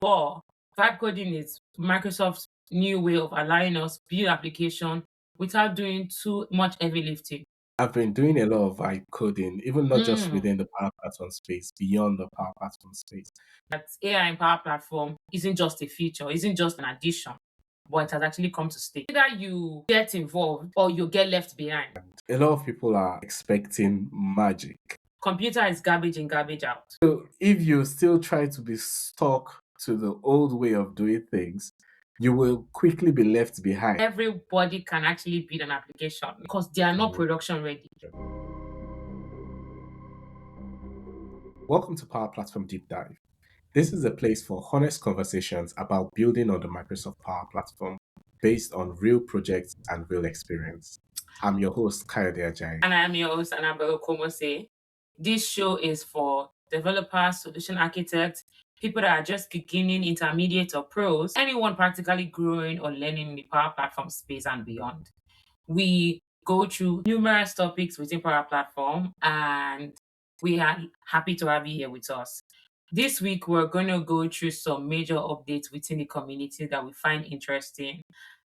But vibe coding is Microsoft's new way of allowing us build application without doing too much heavy lifting. I've been doing a lot of vibe coding, even not just Mm. within the Power Platform space, beyond the Power Platform space. That AI in Power Platform isn't just a feature, isn't just an addition, but it has actually come to stay. Either you get involved or you get left behind. A lot of people are expecting magic. Computer is garbage in, garbage out. So if you still try to be stuck to the old way of doing things, you will quickly be left behind. Everybody can actually build an application because they are not Mm. production ready. Welcome to Power Platform Deep Dive. This is a place for honest conversations about building on the Microsoft Power Platform based on real projects and real experience. I'm your host, Kayode Ajayi. And I am your host, Annabelle Komose. This show is for developers, solution architects, people that are just beginning, intermediate, or pros, anyone practically growing or learning in the Power Platform space and beyond. We go through numerous topics within Power Platform, and we are happy to have you here with us. This week, we're going to go through some major updates within the community that we find interesting.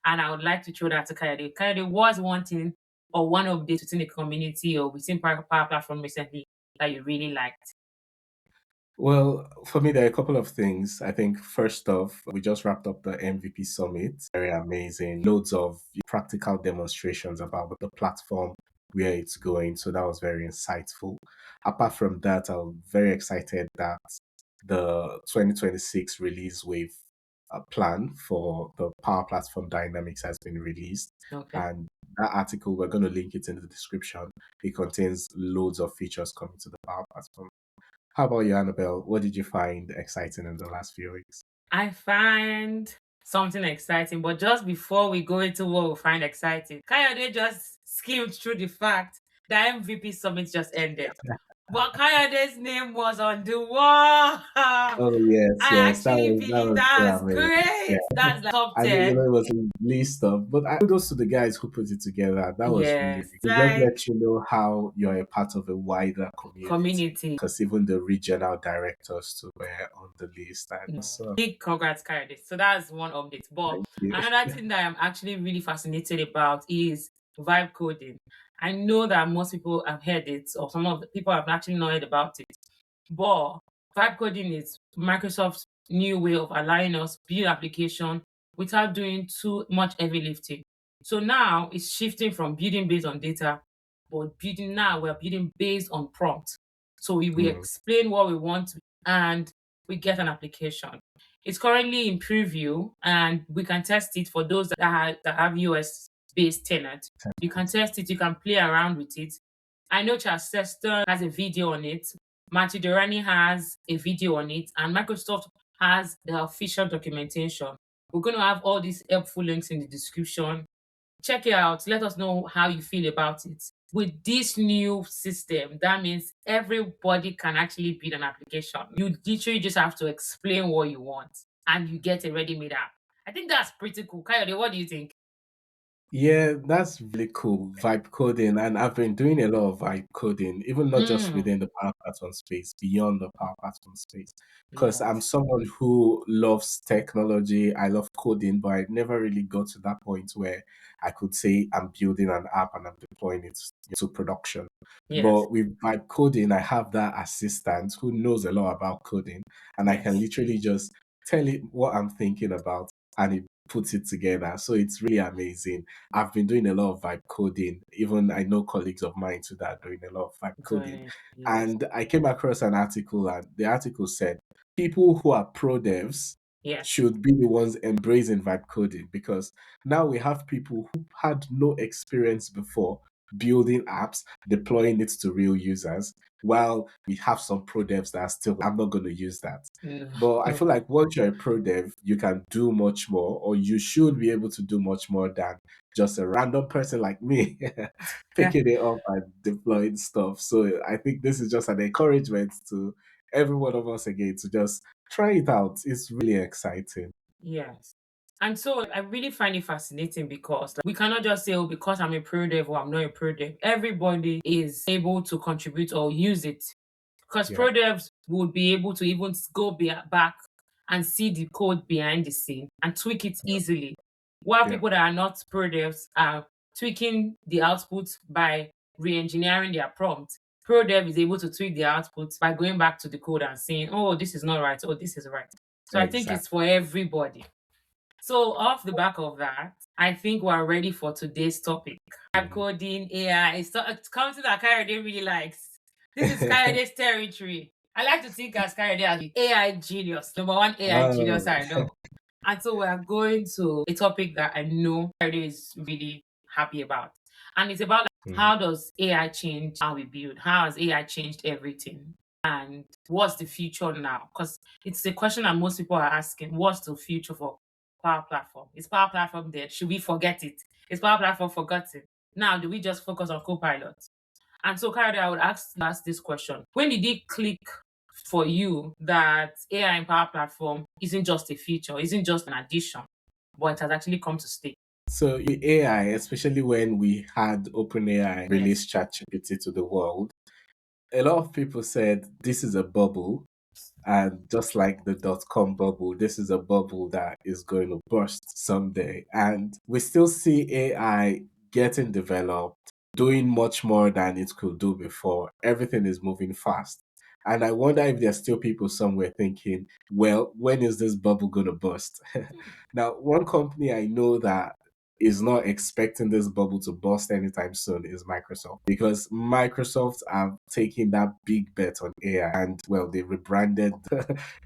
And I would like to throw that to Kayode. Kayode, was one thing or one update within the community or within Power Platform recently that you really liked? Well, for me, there are a couple of things. I think first off, we just wrapped up the MVP Summit. Very amazing. Loads of practical demonstrations about the platform, where it's going. So that was very insightful. Apart from that, I'm very excited that the 2026 release wave plan for the Power Platform Dynamics has been released. Okay. And that article, we're going to link it in the description. It contains loads of features coming to the Power Platform. How about you, Annabelle? What did you find exciting in the last few weeks? I find something exciting, but just before we go into what we find exciting, Kayode just skimmed through the fact that MVP Summit just ended. But Kayode's name was on the wall. I Oh yes, yes, actually that believe was so that's amazing. Yeah, great. That's like top I mean, 10. it was a list of, but kudos to the guys who put it together. That was really, Yes, it just like lets you know how you're a part of a wider community. community. Because even the regional directors too were on the list, and so Big congrats, Kayode. So that's one update. But thank you. another thing that I'm actually really fascinated about is vibe coding. I know that most people have heard it, or some of the people have actually not heard about it. But vibe coding is Microsoft's new way of allowing us build application without doing too much heavy lifting. So now it's shifting from building based on data, but we're building based on prompt. So we Mm, explain what we want and we get an application. It's currently in preview and we can test it for those that have US based tenant. You can test it, you can play around with it. I know Chester has a video on it. Matthew Durrani has a video on it, and Microsoft has the official documentation. We're going to have all these helpful links in the description. Check it out. Let us know how you feel about it. With this new system, that means everybody can actually build an application. You literally just have to explain what you want and you get a ready made app. I think that's pretty cool. Kayode, what do you think? yeah, that's really cool. Vibe coding, and I've been doing a lot of vibe coding, even not just Mm, within the Power Platform space, beyond the Power Platform space. Because I'm yes. someone who loves technology, I love coding, but I never really got to that point where I could say I'm building an app and I'm deploying it to production. Yes. But with vibe coding, I have that assistant who knows a lot about coding, and I can Yes. literally just tell it what I'm thinking about, and it puts it together. So it's really amazing. I've been doing a lot of vibe coding. Even I know colleagues of mine too that are doing a lot of vibe coding. Doing it. Yes. And I came across an article, and the article said people who are pro devs Yes. should be the ones embracing vibe coding, because now we have people who had no experience before building apps, deploying it to real users, while we have some pro devs that are still, I'm not going to use that. No. But I feel like once you're a pro dev, you can do much more, or you should be able to do much more than just a random person like me picking it up and deploying stuff. So I think this is just an encouragement to every one of us again to just try it out. It's really exciting. Yes. And so I really find it fascinating because we cannot just say, oh, because I'm a pro dev or I'm not a pro dev. Everybody is able to contribute or use it. Because Yeah. pro devs would be able to even back. and see the code behind the scene and tweak it easily. While Yeah. people that are not pro devs are tweaking the output by re-engineering their prompt. Pro dev is able to tweak the output by going back to the code and saying, oh, this is not right, oh, this is right. So I think it's Exactly. for everybody. So off the back of that, I think we're ready for today's topic. Mhm. Coding, AI, it's something that Kayode really likes. This is Kayode's territory. I like to think as Kayode as the AI genius, number one AI genius Oh. I know. And so we are going to a topic that I know Kayode is really happy about. And it's about, like, Mhm. how does AI change how we build? How has AI changed everything? And what's the future now? Because it's the question that most people are asking. What's the future for Power Platform? Is Power Platform dead? Should we forget it? Is Power Platform forgotten? Now, do we just focus on Copilot? And so, Kayode, I would ask this question. When did it click for you that AI in Power Platform isn't just a feature, isn't just an addition, but it has actually come to stay? So AI, especially when we had OpenAI Yes. release ChatGPT to the world, a lot of people said this is a bubble. And just like the .com bubble, this is a bubble that is going to burst someday. And we still see AI getting developed, doing much more than it could do before. Everything is moving fast. And I wonder if there's still people somewhere thinking, well, when is this bubble going to burst? Now, one company I know that is not expecting this bubble to burst anytime soon is Microsoft, because Microsoft are taking that big bet on AI, and well, they rebranded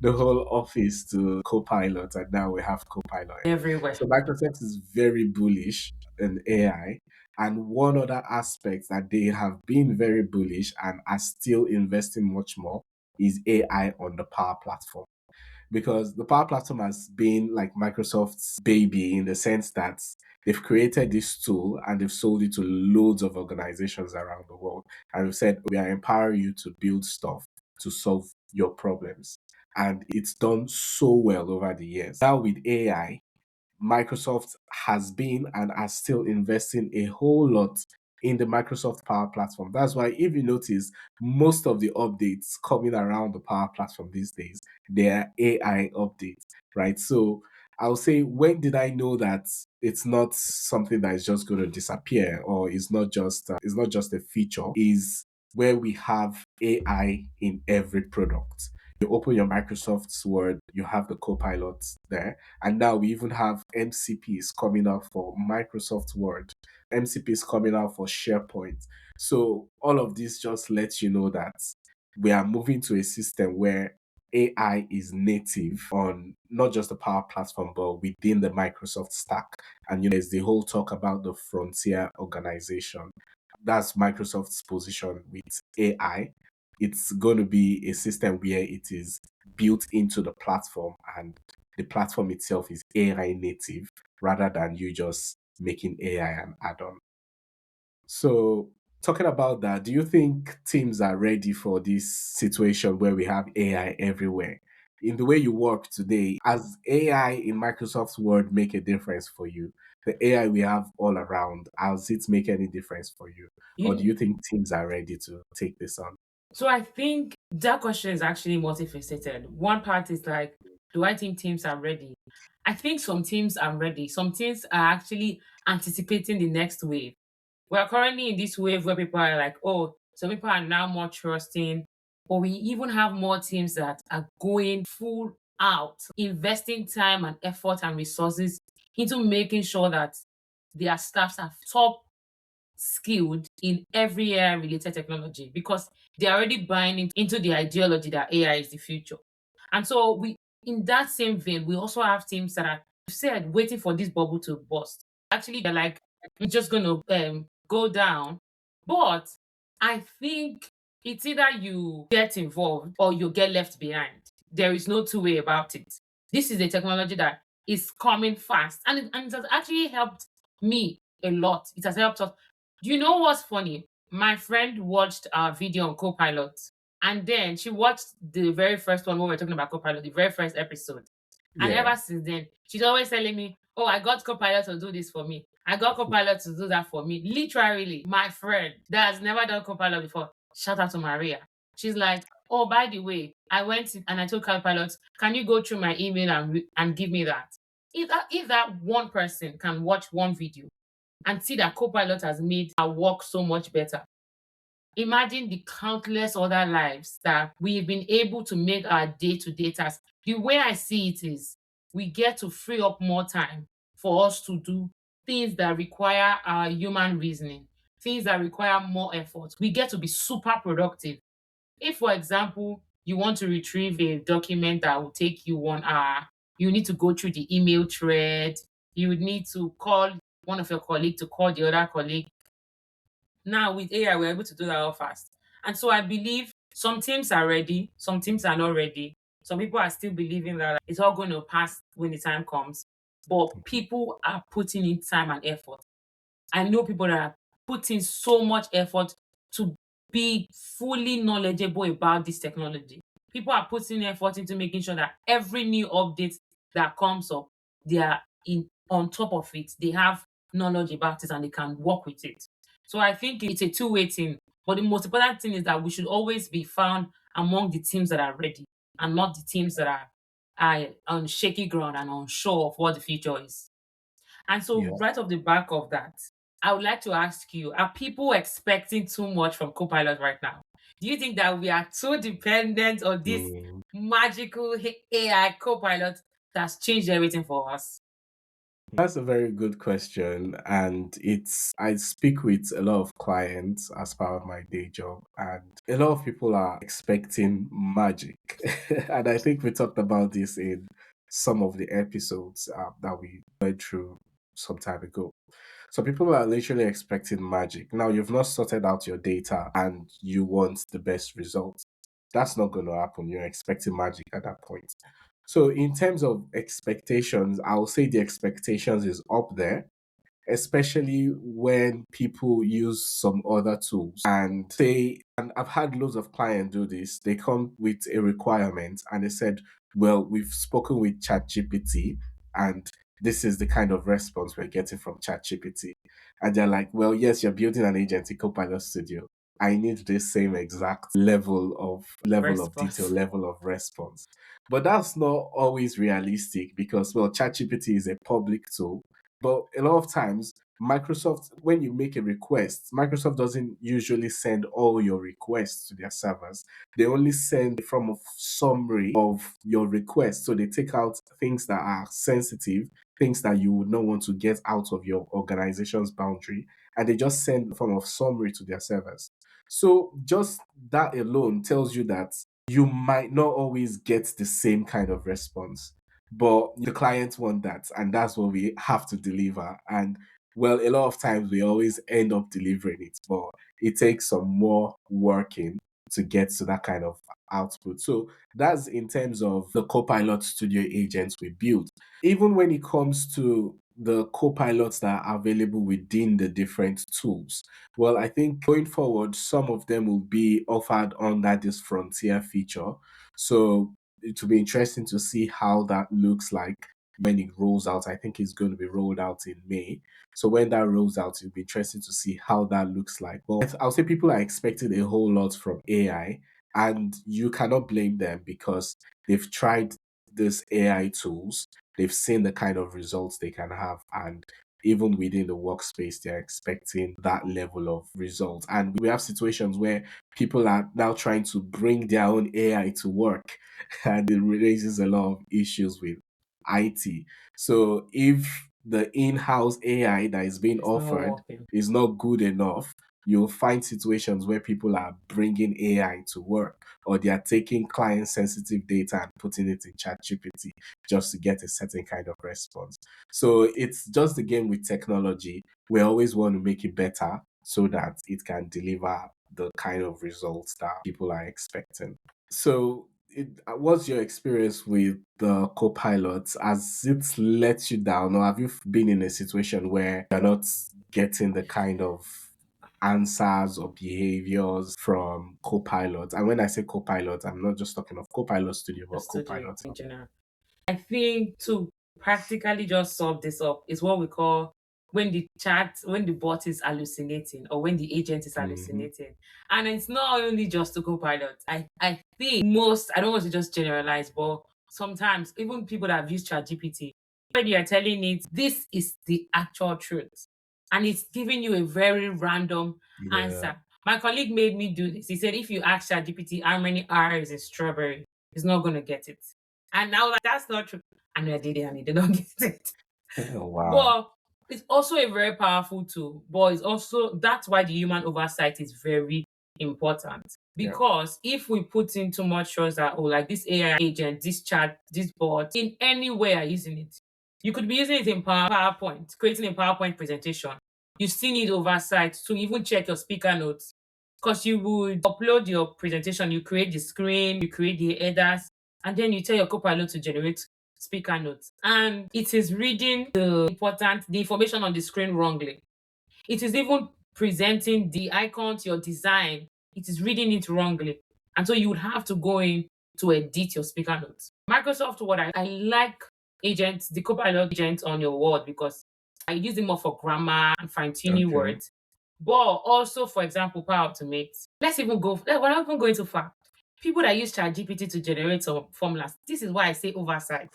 the whole office to Copilot, and now we have Copilot. Everywhere. So Microsoft is very bullish in AI. And one other aspect that they have been very bullish and are still investing much more is AI on the Power Platform, because the Power Platform has been like Microsoft's baby in the sense that they've created this tool and they've sold it to loads of organizations around the world. And we've said, we are empowering you to build stuff to solve your problems. And it's done so well over the years. Now with AI, Microsoft has been and are still investing a whole lot in the Microsoft Power Platform. That's why, if you notice, most of the updates coming around the Power Platform these days, they are AI updates, right? So I'll say, when did I know that it's not something that is just going to disappear, or it's not just a feature? Is where we have AI in every product. You open your Microsoft's Word, you have the Copilot there, and now we even have MCPs coming out for Microsoft Word, MCPs coming out for SharePoint. So all of this just lets you know that we are moving to a system where AI is native on not just the Power Platform, but within the Microsoft stack. And there's the whole talk about the frontier organization. That's Microsoft's position with AI. It's going to be a system where it is built into the platform, and the platform itself is AI native rather than you just making AI an add-on. So, talking about that, do you think teams are ready for this situation where we have AI everywhere? In the way you work today, has AI in Microsoft Word make a difference for you? The AI we have all around, has it make any difference for you? Or do You you think teams are ready to take this on? So I think that question is actually multifaceted. One part is like, do I think teams are ready? I think some teams are ready. Some teams are actually anticipating the next wave. We're currently in this wave where people are like, oh, some people are now more trusting, or we even have more teams that are going full out, investing time and effort and resources into making sure that their staffs are top skilled in every AI related technology, because they're already buying into the ideology that AI is the future. And so we in that same vein, we also have teams that are said waiting for this bubble to burst. Actually, they're like, it's just gonna go down. But I think it's either you get involved or you get left behind. There is no two way about it. This is a technology that is coming fast, and it has actually helped me a lot. It has helped us. Do you know what's funny? My friend watched our video on Copilot, and then she watched the very first one when we were talking about Copilot, the very first episode. And Yeah. ever since then, she's always telling me, oh, I got Copilot to do this for me. I got Copilot to do that for me. Literally, my friend that has never done Copilot before, shout out to Maria. She's like, Oh, by the way, I went and I told Copilot, can you go through my email and and give me that? If that one person can watch one video and see that Copilot has made our work so much better, imagine the countless other lives that we've been able to make our day-to-day tasks. The way I see it is we get to free up more time for us to do things that require our human reasoning, things that require more effort. We get to be super productive. If, for example, you want to retrieve a document that will take you 1 hour, you need to go through the email thread, you would need to call one of your colleagues to call the other colleague. Now with AI, we're able to do that all fast. And so I believe some teams are ready, some teams are not ready. Some people are still believing that it's all going to pass when the time comes. But people are putting in time and effort. I know people that are putting so much effort to be fully knowledgeable about this technology. People are putting effort into making sure that every new update that comes up, they are in on top of it. They have knowledge about it and they can work with it. So I think it's a two-way thing. But the most important thing is that we should always be found among the teams that are ready and not the teams that are on shaky ground and unsure of what the future is. And so, Yeah. right off the back of that, I would like to ask you, are people expecting too much from Copilot right now? Do you think that we are too dependent on this Mm. magical AI Copilot that's changed everything for us? That's a very good question. And I speak with a lot of clients as part of my day job, and a lot of people are expecting magic. And I think we talked about this in some of the episodes that we went through some time ago. So people are literally expecting magic. Now, you've not sorted out your data and you want the best results. That's not going to happen. You're expecting magic at that point. So, in terms of expectations, I'll say the expectations is up there, especially when people use some other tools and say, and I've had loads of clients do this, they come with a requirement and they said, well, we've spoken with ChatGPT and this is the kind of response we're getting from ChatGPT. And they're like, well, yes, you're building an agent in Copilot Studio. I need the same exact level of detail, Response. level of response. But that's not always realistic because, well, ChatGPT is a public tool, but a lot of times, Microsoft, when you make a request, Microsoft doesn't usually send all your requests to their servers. They only send from a summary of your request. So they take out things that are sensitive, things that you would not want to get out of your organization's boundary, and they just send from a summary to their servers. So just that alone tells you that you might not always get the same kind of response, but the clients want that, and that's what we have to deliver. And well, a lot of times we always end up delivering it, but it takes some more working to get to that kind of output. So that's in terms of the Copilot Studio agents we build. Even when it comes to the copilots that are available within the different tools, well, I think going forward, some of them will be offered under this frontier feature. So it will be interesting to see how that looks like when it rolls out. I think it's going to be rolled out in May. So when that rolls out, it'll be interesting to see how that looks like. But I'll say people are expecting a whole lot from AI, and you cannot blame them because they've tried these AI tools, they've seen the kind of results they can have, and even within the workspace, they're expecting that level of results. And we have situations where people are now trying to bring their own AI to work, and it raises a lot of issues with IT. So if the in-house AI that is being It's not offered working. is not good enough, you'll find situations where people are bringing AI to work, or they are taking client-sensitive data and putting it in ChatGPT just to get a certain kind of response. So it's just the game with technology. We always want to make it better so that it can deliver the kind of results that people are expecting. So, what's your experience with the Copilot? Has it let you down, or have you been in a situation where you're not getting the kind of answers or behaviors from Copilot? And when I say Copilot, I'm not just talking of Copilot Studio, The but studio Copilot. in general. I think to practically just solve this up is what we call when the bot is hallucinating or when the agent is Hmm. hallucinating. And it's not only just to Copilot. I think most, I don't want to just generalize, but sometimes even people that have used ChatGPT, when you're telling it this is the actual truth, and it's giving you a very random Yeah. answer. My colleague made me do this. He said if you ask ChatGPT how many R's in strawberry, it's not gonna get it. And now like, that's not true. And I did it and he did not get it. Wow. But it's also a very powerful tool. But it's also that's why the human oversight is very important. Yeah. Because if we put in too much trust that, oh, like this AI agent, this chat, this bot, in any way are using it. You could be using it in PowerPoint, creating a PowerPoint presentation. You still need oversight to even check your speaker notes. Because you would upload your presentation, you create the screen, you create the headers, and then you tell your Copilot to generate speaker notes. And it is reading the information on the screen wrongly. It is even presenting the icons, your design, it is reading it wrongly. And so you would have to go in to edit your speaker notes. Microsoft Word, I like agents, the Copilot agent on your Word because I use it more for grammar and fine tuning Okay. words. But also, for example, Power Automate. We're not even going too far. People that use ChatGPT to generate some formulas. This is why I say oversight.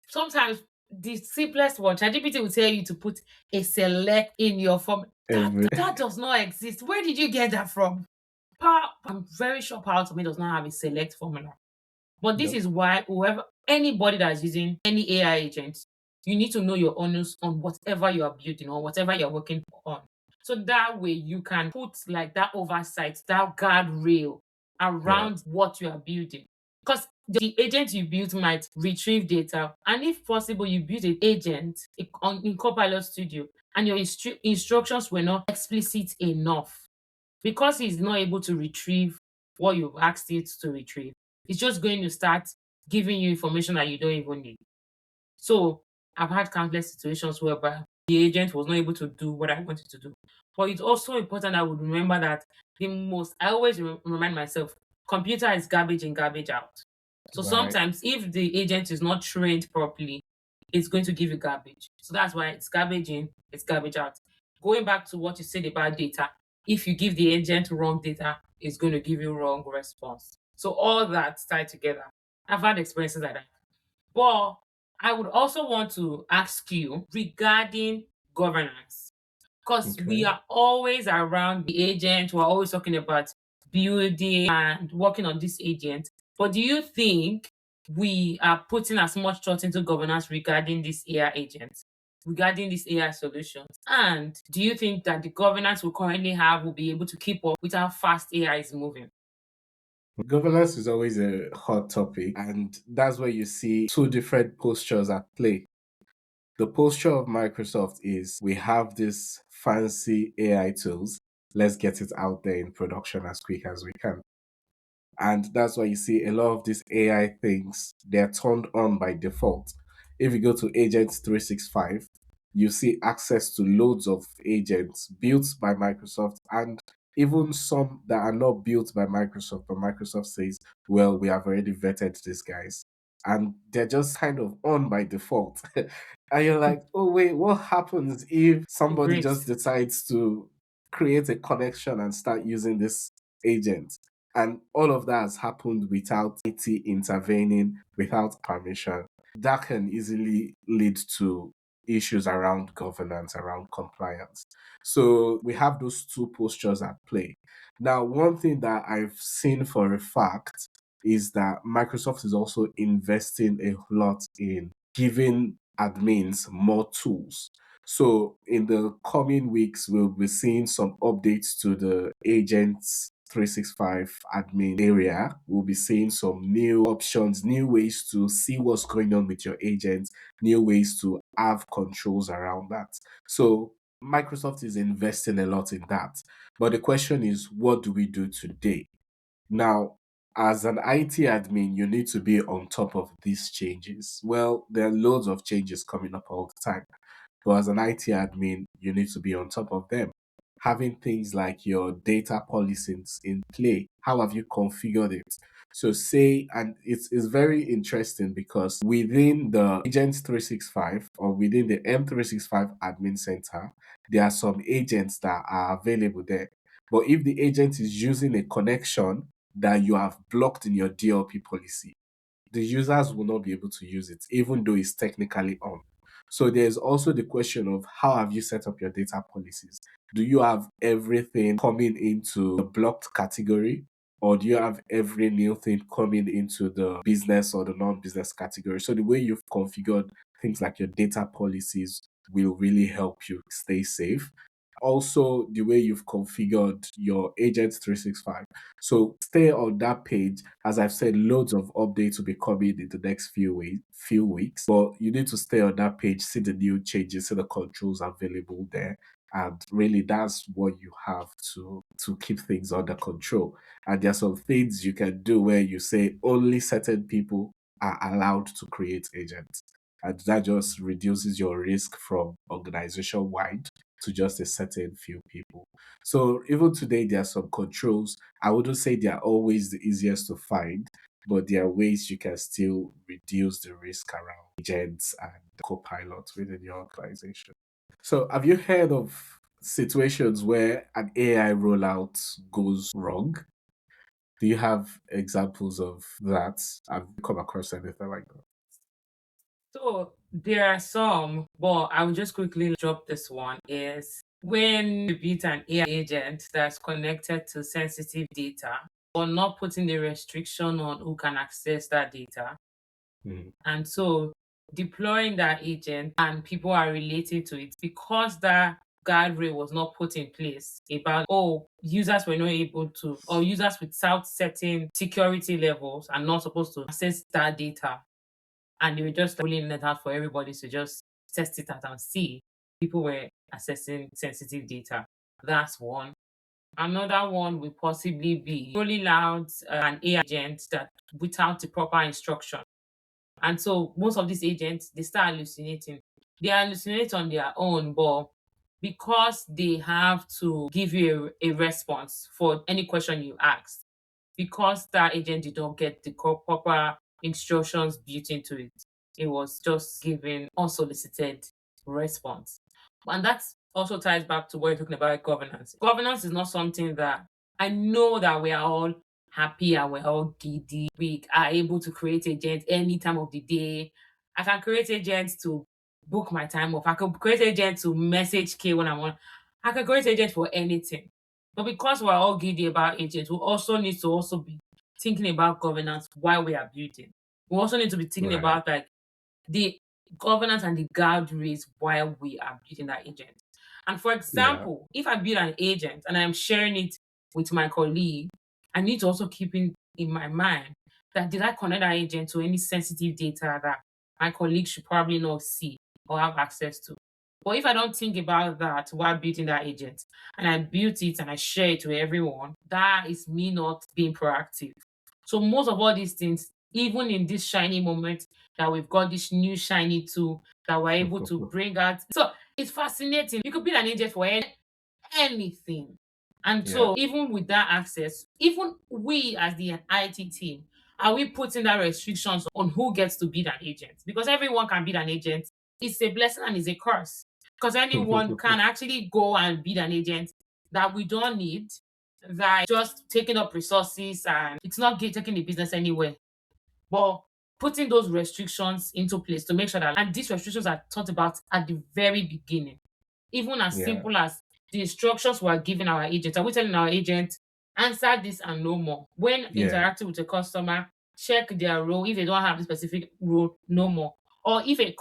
Sometimes the simplest one, ChatGPT will tell you to put a select in your form. Every That does not exist. Where did you get that from? I'm very sure Power Automate does not have a select formula. But this no. is why whoever anybody that is using any AI agent, you need to know your onus on whatever you are building or whatever you're working on. So that way you can put like that oversight, that guardrail Yeah. around what you are building. Because the agent you built might retrieve data, and if possible, you build an agent in Copilot Studio, and your instructions were not explicit enough because he's not able to retrieve what you've asked it to retrieve. It's just going to start giving you information that you don't even need. So I've had countless situations whereby the agent was not able to do what I wanted to do. But it's also important I would remember that I always remind myself, computer is garbage in, garbage out. So Right. sometimes if the agent is not trained properly, it's going to give you garbage. So that's why it's garbage in, it's garbage out. Going back to what you said about data, if you give the agent wrong data, it's going to give you wrong response. So all that tied together. I've had experiences like that. But I would also want to ask you regarding governance, because we Okay. are always around the agent, we're always talking about building and working on this agent. But do you think we are putting as much thought into governance regarding this AI agents, regarding these AI solutions? And do you think that the governance we currently have will be able to keep up with how fast AI is moving? Governance is always a hot topic, and that's where you see two different postures at play. The posture of Microsoft is we have this fancy AI tools. Let's get it out there in production as quick as we can. And that's why you see a lot of these AI things, they're turned on by default. If you go to Agents 365, you see access to loads of agents built by Microsoft and even some that are not built by Microsoft, but Microsoft says, well, we have already vetted these guys. And they're just kind of on by default. And you're like, oh, wait, what happens if somebody just Great. decides to create a connection and start using this agent? And all of that has happened without IT intervening, without permission. That can easily lead to issues around governance, around compliance. So we have those two postures at play. Now, one thing that I've seen for a fact is that Microsoft is also investing a lot in giving admins more tools. So in the coming weeks, we'll be seeing some updates to the agents 365 admin area. We'll be seeing some new options, new ways to see what's going on with your agents, new ways to have controls around that. So Microsoft is investing a lot in that. But the question is, what do we do today? Now, as an IT admin, you need to be on top of these changes. Well, there are loads of changes coming up all the time. But as an IT admin, you need to be on top of them. Having things like your data policies in play. How have you configured it? So say, and it's very interesting because within the Agent 365 or within the M365 admin center, there are some agents that are available there. But if the agent is using a connection that you have blocked in your DLP policy, the users will not be able to use it, even though it's technically on. So there's also the question of how have you set up your data policies? Do you have everything coming into the blocked category? Or do you have every new thing coming into the business or the non-business category? So the way you've configured things like your data policies will really help you stay safe. Also, the way you've configured your Agent 365. So stay on that page. As I've said, loads of updates will be coming in the next few weeks. But you need to stay on that page, see the new changes, see the controls available there. And really that's what you have to keep things under control. And there are some things you can do where you say only certain people are allowed to create agents. And that just reduces your risk from organization wide to just a certain few people. So even today, there are some controls. I wouldn't say they are always the easiest to find, but there are ways you can still reduce the risk around agents and Copilot within your organization. So have you heard of situations where an AI rollout goes wrong? Do you have examples of that? Have you come across anything like that? So there are some, but I will just quickly drop this one is when you beat an AI agent that's connected to sensitive data or not putting the restriction on who can access that data. Mm, And so deploying that agent and people are relating to it because that guardrail was not put in place about, oh, users were not able to, or users without certain security levels are not supposed to access that data, and they were just rolling it out for everybody to just test it out and see. People were accessing sensitive data. That's one. Another one will possibly be rolling out an AI agent that without the proper instruction. And so most of these agents, they start hallucinating. They hallucinate on their own, but because they have to give you a response for any question you ask, because that agent did not get the proper instructions built into it, it was just giving unsolicited response. And that also ties back to what you're talking about governance. Governance is not something that I know that we are all happy and we're all giddy. We are able to create agents any time of the day. I can create agents to book my time off. I can create agents to message K when I want. I can create agents for anything. But because we're all giddy about agents, we also need to also be thinking about governance while we are building. We also need to be thinking right. about like the governance and the guardrails while we are building that agent. And for Yeah. example, if I build an agent and I'm sharing it with my colleague, I need to also keep in my mind that did I connect that agent to any sensitive data that my colleague should probably not see or have access to. But if I don't think about that while building that agent and I built it and I share it with everyone, that is me not being proactive. So most of all these things, even in this shiny moment that we've got this new shiny tool that we're able to bring out. So it's fascinating. You could build an agent for anything. And Yeah. so even with that access, even we as the IT team, are we putting that restrictions on who gets to be an agent? Because everyone can be an agent. It's a blessing and it's a curse. Because anyone can actually go and be an agent that we don't need, that just taking up resources and it's not taking the business anywhere. But putting those restrictions into place to make sure that, and these restrictions are thought about at the very beginning, even as Yeah. simple as the instructions we're giving our agent. Are we telling our agent, answer this and no more? When Yeah. interacting with a customer, check their role. If they don't have the specific role, no more. Or if a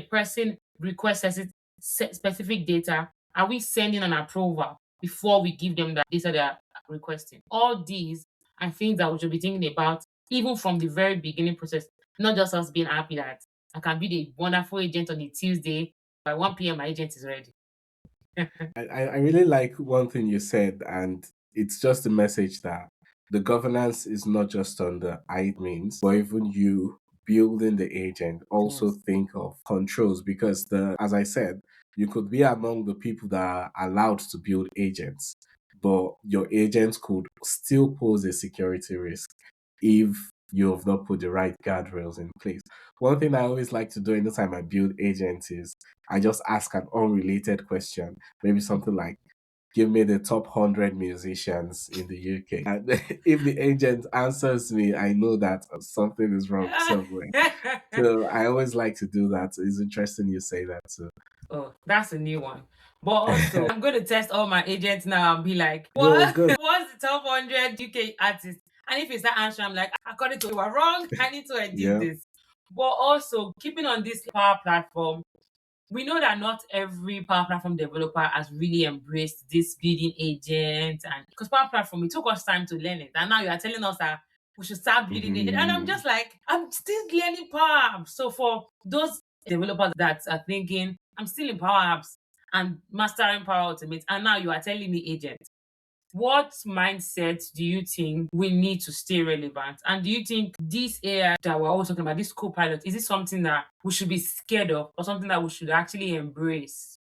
person requests specific data, are we sending an approval before we give them that data they are requesting? All these are things that we should be thinking about even from the very beginning process, not just us being happy that I can be the wonderful agent on a Tuesday. By 1 p.m., my agent is ready. I really like one thing you said, and it's just a message that the governance is not just on the admins, but even you building the agent. Also Yes. think of controls because as I said, you could be among the people that are allowed to build agents, but your agent could still pose a security risk if you have not put the right guardrails in place. One thing I always like to do anytime I build agents is I just ask an unrelated question, maybe something like, give me the top 100 musicians in the UK. And if the agent answers me, I know that something is wrong somewhere. So I always like to do that. It's interesting you say that too. Oh, that's a new one. But also, I'm going to test all my agents now and be like, Go, what? go. What's the top 100 UK artists? And if it's that answer, I'm like, according to you are wrong. I need to edit Yeah, this. But also, keeping on this power platform, we know that not every power platform developer has really embraced this building agent, and because power platform, it took us time to learn it, and now you are telling us that we should start building it, and I'm mhm, just like, I'm still learning power apps. So for those developers that are thinking I'm still in power apps and mastering power automate, and now you are telling me agent, what mindset do you think we need to stay relevant? And do you think this AI that we're all talking about, this Copilot, is it something that we should be scared of or something that we should actually embrace?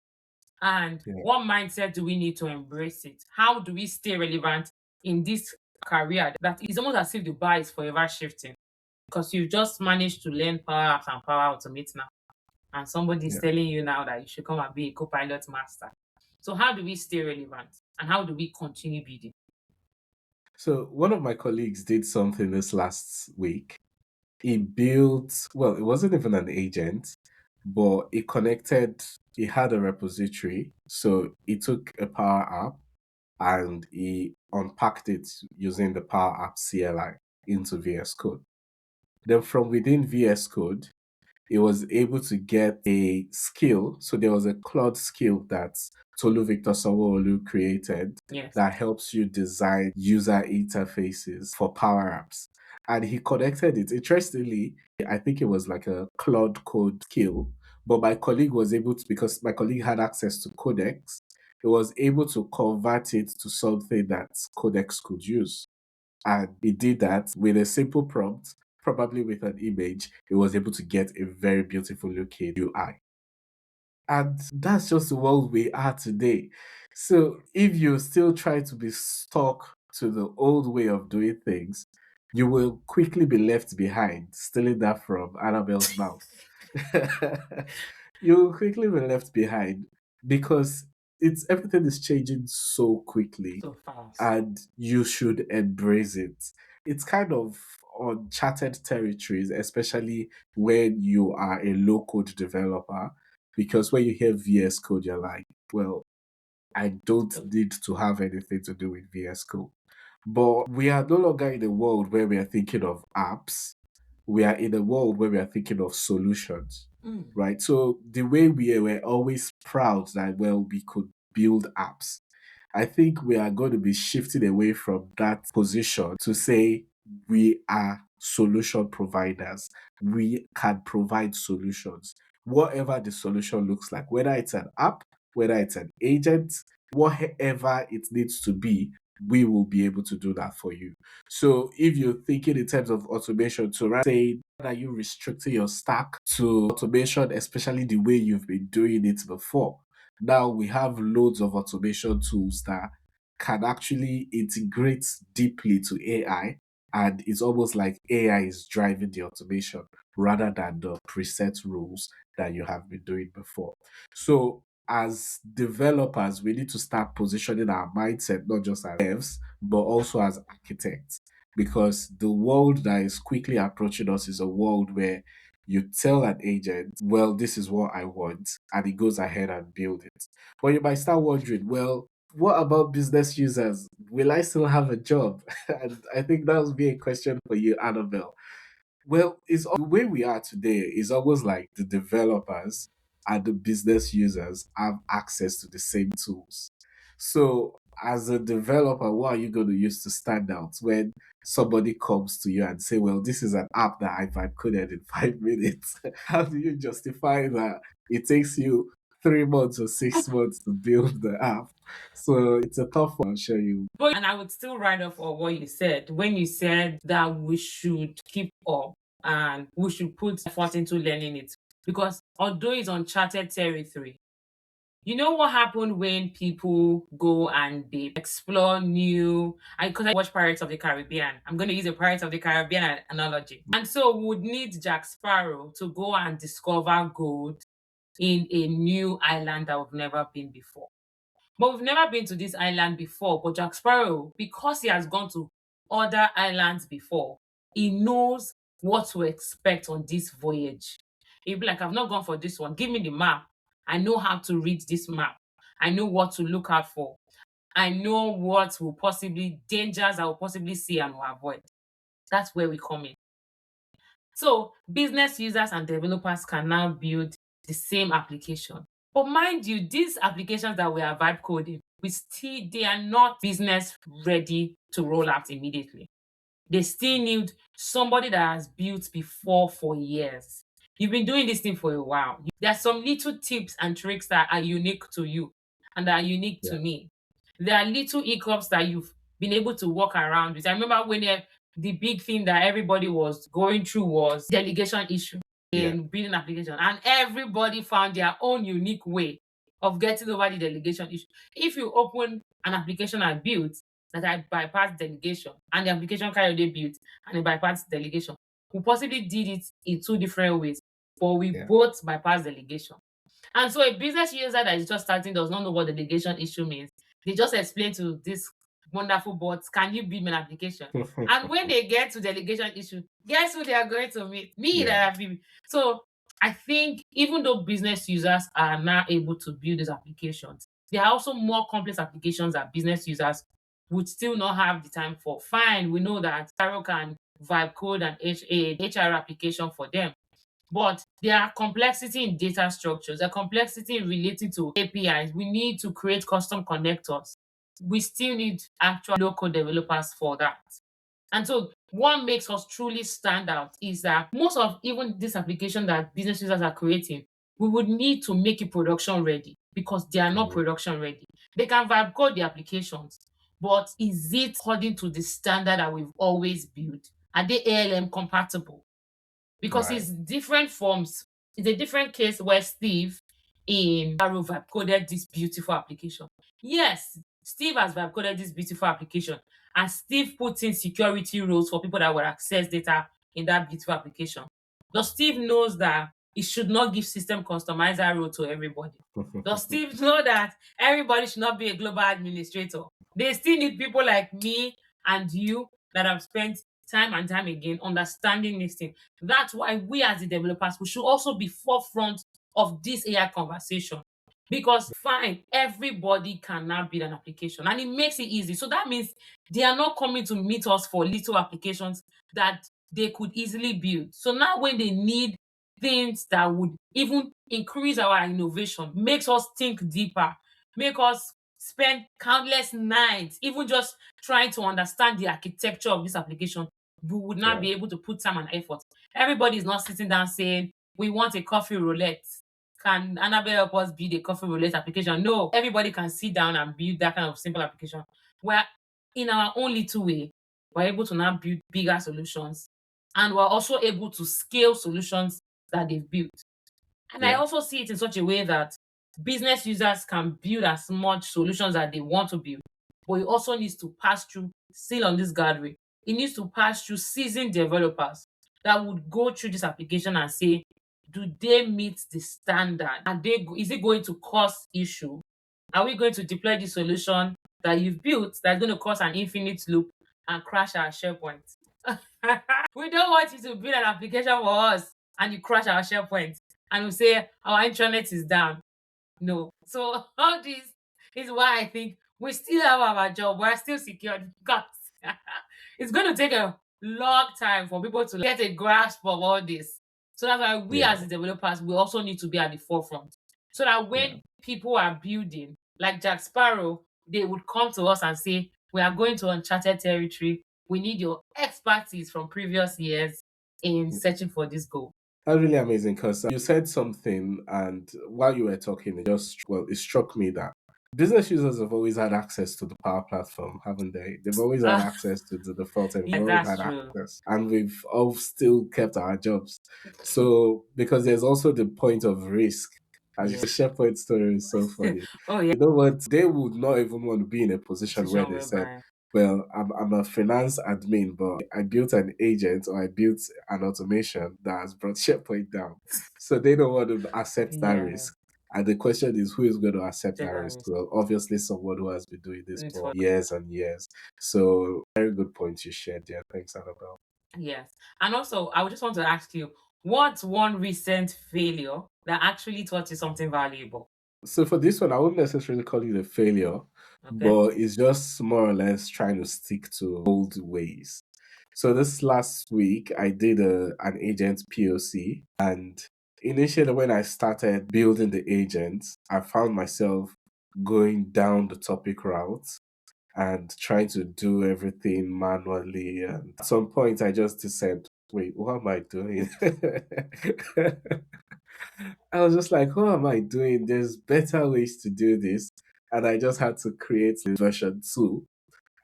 And yeah. what mindset do we need to embrace it? How do we stay relevant in this career that is almost as if the bar is forever shifting? Because you've just managed to learn Power Apps and Power Automate now, and somebody's Yeah. telling you now that you should come and be a Copilot master. So how do we stay relevant and how do we continue building? So one of my colleagues did something this last week. He built, well, it wasn't even an agent, but he connected, he had a repository. So he took a Power App and he unpacked it using the Power App CLI into VS Code. Then from within VS Code, he was able to get a skill. So there was a Claude skill that Tolu Victor Sawolu created Yes. that helps you design user interfaces for Power Apps. And he connected it. Interestingly, I think it was like a Claude code skill, but my colleague was able to, because my colleague had access to Codex, he was able to convert it to something that Codex could use. And he did that with a simple prompt, probably with an image. He was able to get a very beautiful looking UI. And that's just the world we are today. So if you still try to be stuck to the old way of doing things, you will quickly be left behind, stealing that from Annabelle's mouth. You will quickly be left behind because it's everything is changing so quickly So fast. and you should embrace it. It's kind of uncharted territories, especially when you are a low code developer, because when you hear VS Code, you're like, well, I don't need to have anything to do with VS Code. But we are no longer in a world where we are thinking of apps. We are in a world where we are thinking of solutions, Mm. right? So the way we were always proud that, well, we could build apps, I think we are going to be shifting away from that position to say we are solution providers. We can provide solutions, whatever the solution looks like, whether it's an app, whether it's an agent, whatever it needs to be, we will be able to do that for you. So if you're thinking in terms of automation, so rather say that you restricting your stack to automation, especially the way you've been doing it before. Now we have loads of automation tools that can actually integrate deeply to AI, and it's almost like AI is driving the automation rather than the preset rules that you have been doing before. So as developers, we need to start positioning our mindset not just as devs, but also as architects. Because the world that is quickly approaching us is a world where you tell an agent, well, this is what I want, and it goes ahead and build it. But you might start wondering, well, what about business users? Will I still have a job? And I think that would be a question for you, Annabelle. Well, it's the way we are today is almost like the developers and the business users have access to the same tools. So, as a developer, what are you going to use to stand out when somebody comes to you and say, "Well, this is an app that I've coded in 5 minutes"? How do you justify that it takes you 3 months or 6 months to build the app? So it's a tough one. I'll show you. But and I would still write off on what you said when you said that we should keep up and we should put effort into learning it. Because although it's uncharted territory, You know what happened when people go and they explore new? Because I watch Pirates of the Caribbean. I'm going to use a Pirates of the Caribbean analogy. And so we would need Jack Sparrow to go and discover gold in a new island that we've never been before. But we've never been to this island before. But Jack Sparrow, because he has gone to other islands before, he knows what to expect on this voyage. He'll be like, I've not gone for this one. Give me the map. I know how to read this map. I know what to look out for. I know what will possibly dangers I will possibly see and will avoid. That's where we come in. So business users and developers can now build the same application. But mind you, these applications that we are vibe coding, they are not business ready to roll out immediately. They still need somebody that has built before for years. You've been doing this thing for a while. There are some little tips and tricks that are unique to you and that are unique Yeah. to me. There are little hiccups that you've been able to walk around with. I remember when the big thing that everybody was going through was delegation issue Yeah. in building application, and everybody found their own unique way of getting over the delegation issue. If you open an application I built that I bypassed delegation and the application Kayode built and it bypassed delegation, we possibly did it in two different ways, but we Yeah. both bypassed delegation. And so a business user that is just starting does not know what the delegation issue means. They just explain to this wonderful bots, can you build me an application? And when they get to delegation issue, guess who they are going to meet? Me Yeah. that have been. So I think even though business users are now able to build these applications, there are also more complex applications that business users would still not have the time for. Fine, we know that Taro can vibe code and HR application for them. But there are complexity in data structures, there are complexity in relating to APIs. We need to create custom connectors. We still need actual local developers for that. And so what makes us truly stand out is that most of even this application that business users are creating, we would need to make it production ready because they are not Mhm. production ready. They can vibe code the applications, but is it according to the standard that we've always built? Are they ALM compatible? Because Right. it's different forms. It's a different case where Steve in Arrow vibe coded this beautiful application. Yes, Steve has vibe coded this beautiful application, and Steve puts in security rules for people that will access data in that beautiful application. Does Steve knows that he should not give system customizer role to everybody? Does Steve know that everybody should not be a global administrator? They still need people like me and you that have spent time and time again understanding this thing. That's why we as the developers, we should also be forefront of this AI conversation. Because fine, everybody can now build an application and it makes it easy. So that means they are not coming to meet us for little applications that they could easily build. So now when they need things that would even increase our innovation, makes us think deeper, make us spend countless nights, even just trying to understand the architecture of this application, we would not Yeah. be able to put time and effort. Everybody is not sitting down saying, we want a coffee roulette. Can Annabelle help us build a coffee roulette application? No, everybody can sit down and build that kind of simple application. Where in our own little way, we're able to now build bigger solutions. And we're also able to scale solutions that they've built. And I Yeah. also see it in such a way that business users can build as much solutions that they want to build, but it also needs to pass through, still on this guardrail, it needs to pass through seasoned developers that would go through this application and say, do they meet the standard? Is it going to cause issue? Are we going to deploy the solution that you've built that's going to cause an infinite loop and crash our SharePoint? We don't want you to build an application for us and you crash our SharePoint and we say our intranet is down. No. So all this is why I think we still have our job. We're still secured because it's going to take a long time for people to get a grasp of all this. So that's why we Yeah. as the developers, we also need to be at the forefront. So that Yeah. when people are building, like Jack Sparrow, they would come to us and say, we are going to uncharted territory. We need your expertise from previous years in searching for this goal. That's really amazing because you said something, and while you were talking, it struck me that business users have always had access to the Power Platform, haven't they? They've always had access to the default, and we've Yes, always that's had true. access, and we've all still kept our jobs. So, because there's also the point of risk. As you Yeah. said, SharePoint story is so funny. Oh yeah. You know what? They would not even want to be in a position where Position they said, whereby well, I'm a finance admin, but I built an agent or I built an automation that has brought SharePoint down. So they don't want to accept that yeah, risk. And the question is, who is going to accept that risk? generally Well, obviously, someone who has been doing this it's for for years and years. So, very good point you shared there. Thanks, Annabelle. yes. And also I would just want to ask you, what's one recent failure that actually taught you something valuable? So for this one, I wouldn't necessarily call it a failure, Okay. but it's just more or less trying to stick to old ways. So this last week, I did an agent POC, and initially when I started building the agent, I found myself going down the topic route and trying to do everything manually. And at some point, I just said, "Wait, what am I doing?" I was just like, what am I doing? There's better ways to do this. And I just had to create the version 2.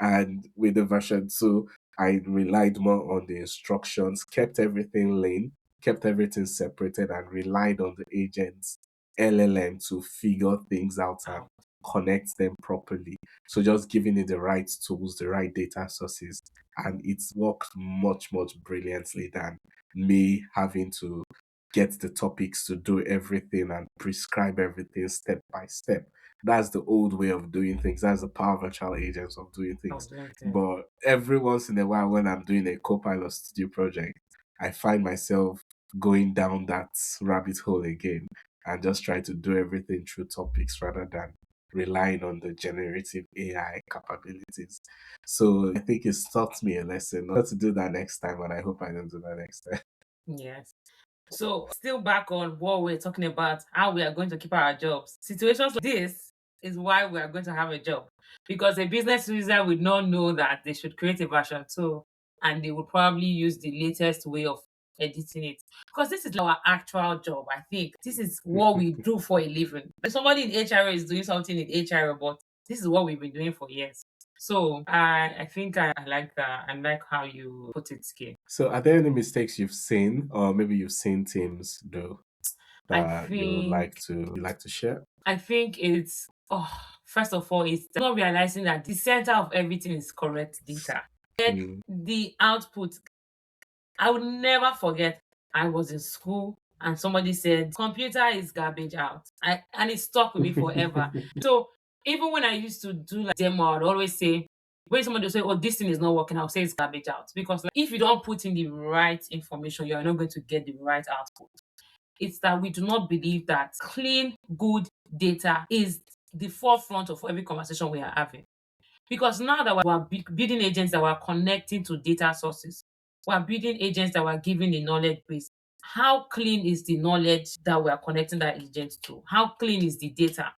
And with the version 2, I relied more on the instructions, kept everything lean, kept everything separated, and relied on the agents LLM to figure things out and Wow. connect them properly. So just giving it the right tools, the right data sources, and it's worked much, much brilliantly than me having to get the topics to do everything and prescribe everything step by step. That's the old way of doing things. That's the power virtual agents of doing I things. was doing things. But every once in a while, when I'm doing a Copilot studio project, I find myself going down that rabbit hole again and just try to do everything through topics rather than relying on the generative AI capabilities. So I think it's taught me a lesson not to do that next time, and I hope I don't do that next time. Yes. So, still back on what we're talking about, how we are going to keep our jobs. Situations like this is why we are going to have a job. Because a business user would not know that they should create a version 2 and they would probably use the latest way of editing it. Because this is our actual job, I think. This is what we do for a living. If somebody in HR is doing something in HR, but this is what we've been doing for years. So I think I like that. I like how you put it, Skip. So, are there any mistakes you've seen, or maybe you've seen teams do I that think you like to share? I think it's first of all, it's not realizing that the center of everything is correct data. Then Mm. the output. I would never forget. I was in school and somebody said, "Computer is garbage out," and it stuck with me forever. So even when I used to do like demo, I'd always say, when somebody will say, "Oh, this thing is not working," I'll say it's garbage out because like, if you don't put in the right information, you are not going to get the right output. It's that we do not believe that clean, good data is the forefront of every conversation we are having. Because now that we are building agents that we're connecting to data sources, we are building agents that we're giving the knowledge base. How clean is the knowledge that we are connecting that agent to? How clean is the data?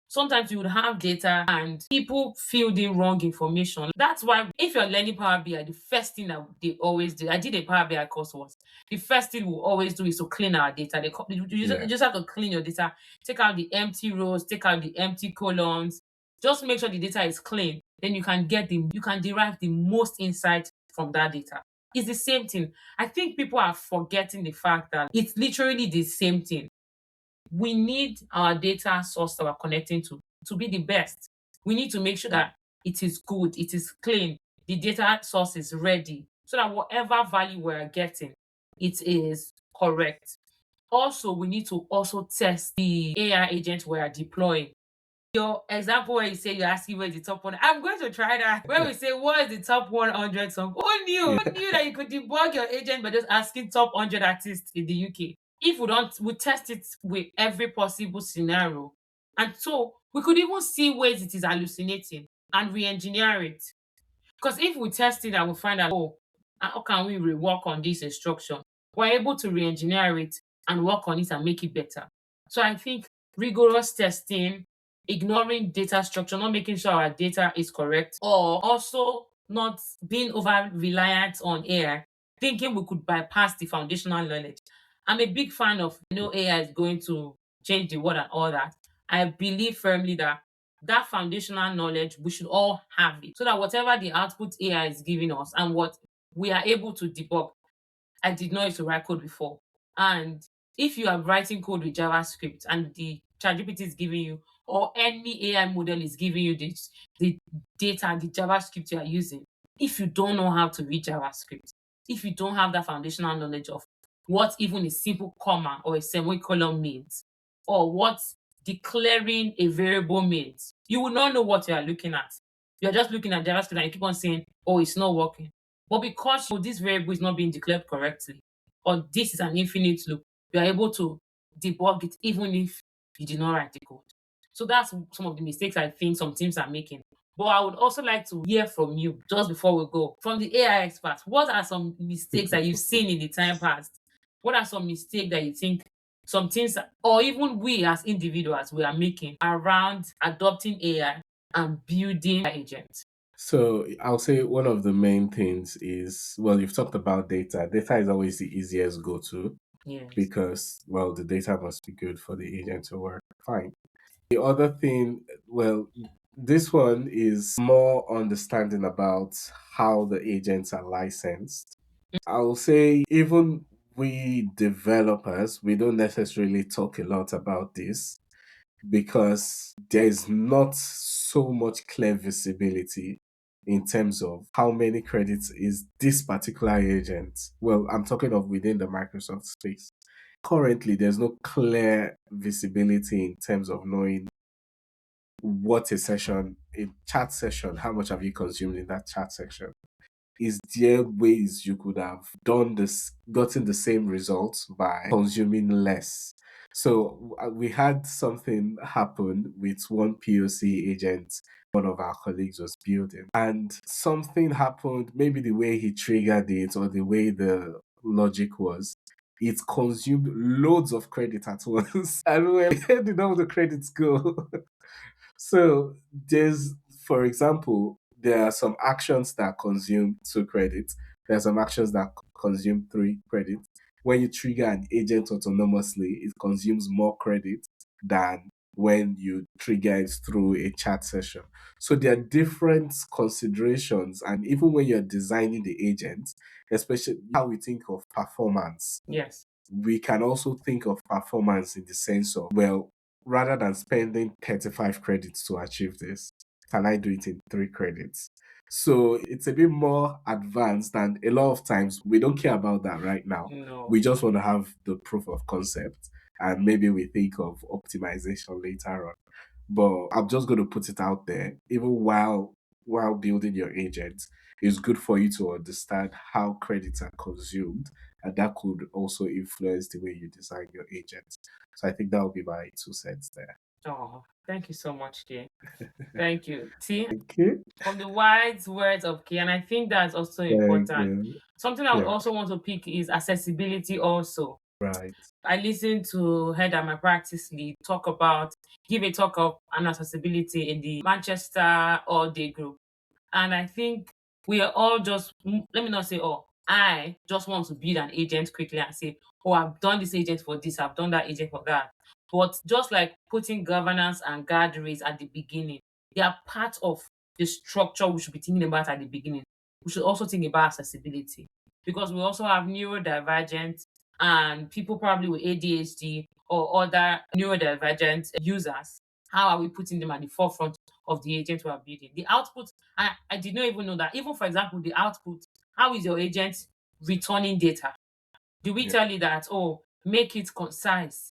Sometimes you would have data and people filled in wrong information. That's why if you're learning Power BI, the first thing that they always do, I did a Power BI course once. The first thing we'll always do is to clean our data. You Yeah. just have to clean your data, take out the empty rows, take out the empty columns. Just make sure the data is clean. Then you can derive the most insight from that data. It's the same thing. I think people are forgetting the fact that it's literally the same thing. We need our data source that we're connecting to be the best. We need to make sure that it is good, it is clean, the data source is ready so that whatever value we're getting, it is correct. Also, we need to also test the AI agent we're deploying. Your example where you say you're asking where is the top one, I'm going to try that. When we say what is the top 100 song, Yeah. who knew that you could debug your agent by just asking top 100 artists in the UK? If we don't, we test it with every possible scenario. And so we could even see ways it is hallucinating and re-engineer it. Because if we test it and we find out, oh, how can we rework on this instruction? We're able to re-engineer it and work on it and make it better. So I think rigorous testing, ignoring data structure, not making sure our data is correct, or also not being over reliant on AI, thinking we could bypass the foundational knowledge. I'm a big fan of no AI is going to change the world and all that. I believe firmly that that foundational knowledge, we should all have it so that whatever the output AI is giving us and what we are able to debug. I did not used to write code before. And If you are writing code with JavaScript and the ChatGPT is giving you, or any AI model is giving you the data, the JavaScript you are using, if you don't know how to read JavaScript, if you don't have that foundational knowledge of what even a simple comma or a semicolon means, or what declaring a variable means, you will not know what you are looking at. You're just looking at JavaScript and you keep on saying, oh, it's not working. But because this variable is not being declared correctly, or this is an infinite loop, you are able to debug it even if you did not write the code. So that's some of the mistakes I think some teams are making. But I would also like to hear from you just before we go. From the AI experts, what are some mistakes that you've seen in the time past? What are some mistakes that you think some teams, or even we as individuals, we are making around adopting AI and building agents? So I'll say one of the main things is, well, you've talked about data. Data is always the easiest go to Yes. because, well, the data must be good for the agent to work fine. The other thing, well, this one is more understanding about how the agents are licensed. I'll say even we developers, we don't necessarily talk a lot about this because there's not so much clear visibility in terms of how many credits is this particular agent. Well, I'm talking of within the Microsoft space. Currently, there's no clear visibility in terms of knowing what a session, a chat session, how much have you consumed in that chat section? Is there ways you could have done this, gotten the same results by consuming less? So we had something happen with one POC agent one of our colleagues was building, and something happened, maybe the way he triggered it or the way the logic was. It consumed loads of credit at once. And we were like, where did all the credits go? So there's, for example, there are some actions that consume 2 credits. There are some actions that consume 3 credits. When you trigger an agent autonomously, it consumes more credit than when you trigger it through a chat session. So there are different considerations, and even when you're designing the agent, especially how we think of performance, Yes. we can also think of performance in the sense of, well, rather than spending 35 credits to achieve this, can I do it in 3 credits? So it's a bit more advanced, and a lot of times we don't care about that right now. We No. just want to have the proof of concept, and maybe we think of optimization later on. But I'm just going to put it out there, even while building your agent, it's good for you to understand how credits are consumed, and that could also influence the way you design your agent. So I think that would be my 2 cents there. Oh, thank you so much, dear. Thank you. See, Okay. from the wise words of Kay, and I think that's also Thank important. you. Something I would Yeah. also want to pick is accessibility also. Right. I listened to Head at my practice lead give a talk of an accessibility in the Manchester All Day group. And I think we are all just, let me not say all, I just want to build an agent quickly and say, oh, I've done this agent for this, I've done that agent for that. But just like putting governance and guardrails at the beginning, they are part of the structure we should be thinking about at the beginning. We should also think about accessibility because we also have neurodivergent and people probably with ADHD or other neurodivergent users. How are we putting them at the forefront of the agent we are building? The output, I did not even know that. Even for example, the output, how is your agent returning data? Do we Yeah. tell you that, oh, make it concise,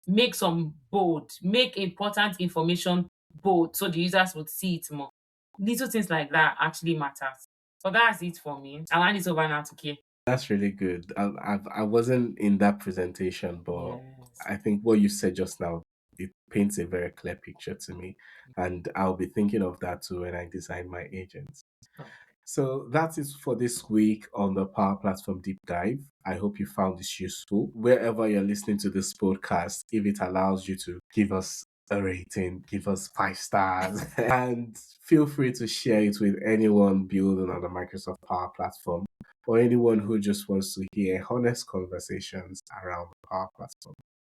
make some bold, make important information bold so the users would see it more? Little things like that actually matters. So that's it for me. I'll hand it over now to Kay. That's really good. I wasn't in that presentation, but Yes. I think what you said just now, it paints a very clear picture to me. And I'll be thinking of that too when I design my agents. Oh, So that is for this week on the Power Platform Deep Dive. I hope you found this useful. Wherever you're listening to this podcast, if it allows you to give us a rating, give us 5 stars, and feel free to share it with anyone building on the Microsoft Power Platform or anyone who just wants to hear honest conversations around the Power Platform.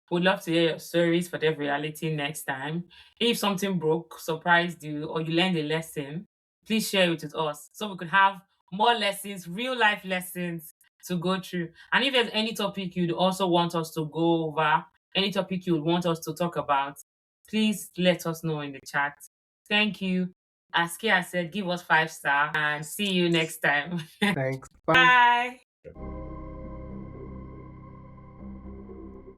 would love to hear your stories for Dev Reality next time. If something broke, surprised you, or you learned a lesson, please share it with us so we could have more lessons, real life lessons to go through. And if there's any topic you'd also want us to go over, any topic you would want us to talk about, please let us know in the chat. Thank you. As Kia said, give us 5 star and see you next time. Thanks. Bye. Bye.